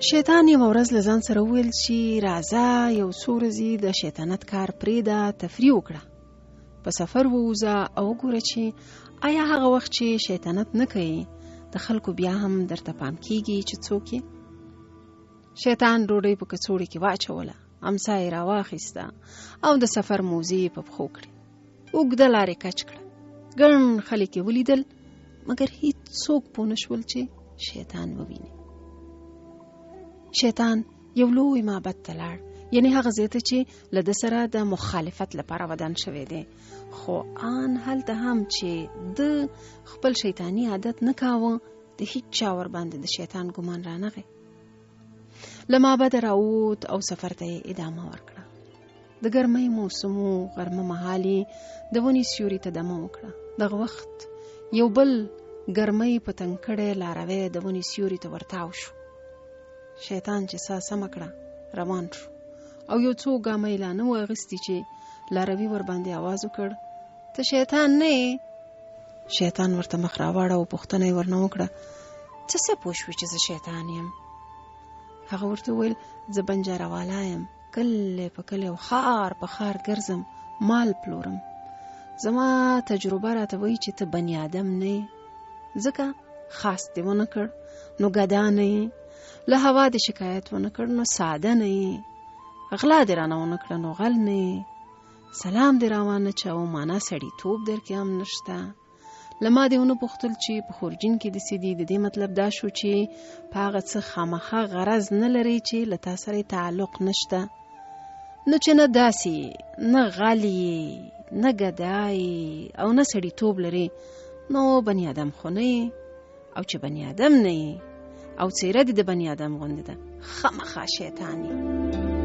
شیطان یوه ورځ له ځان سره وویل چې راځه یو څو ورځې د شیطانت کار پرېږده، تفریح وکړه، په سفر ووځه او وګوره چې آیا هغه وخت چې شیطانت نه کوي د خلکو بیا هم درته پام کیږي چې څوک یې. شیطان ډوډۍ په کڅوړې کې واچوله، امسا یې راواخیسته او د سفر موزې یې په پښو کړې، اوږده لارې کچ کړه. ګڼ خلک یې ولیدل مګر هیڅ څوک پوه نه شول چې شیطان وویني. شیطان یو لوی معبد ته لاړ، یعنی هغه ځای ته چې له ده سره د مخالفت لپاره ودان شوی دی، خو آن هلته هم چې د خپل شیطانی عادت نه کاوه د هیڅ چا ور باندې د شیطان ګمان رانغی. له معبده راووت او سفر ته یې ادامه ورکړه. د ګرمۍ موسمو غرمه مهالې د ونې سیوري ته دمه وکړه. دغه وخت یو بل ګرمۍ په تنګ کړی لاروی د ونې سیوري ته ورتاو شو. شیطان چې ساه سمه کړه روان شو او یو څو ګامه یې لا نه و اخیستي چې لاروي ور باندې آواز وکړ، ته شیطان نه یې؟ شیطان ورته مخ راواړه او پوښتنه یې ورنه وکړه، څه پوه شوې چې زه شیطان یم؟ هغه ورته وویل، زه بنجاره والا یم، کلی په کلی او ښار په ښار ګرځم، مال پلورم. زما تجربه راته وایي چې ته بني آدم نه یې، ځکه خاص دې ونه کړ نو ګدا نه یې، له هوا دې شکایت ونه کړ نو ساده نه یې، غلا دې رانه ونه کړه نو غل نه یې، سلام دې راوانه چاو معنا سړی توب در کې هم نشته. له ما دې ونه پوښتل چې په خورجین کې دې څه دي، د دې مطلب دا شو چې په هغه څه خامخا غرض نه لري چې له تا سره تعلق نشته. نو چې نه داسې نه غلی نه ګدای او نه سړی توب لري نو بني آدم خو نه یې، او چې بني آدم نه یې او څیره دې د بني آدم غوندې ده، خامخا شیطان یې.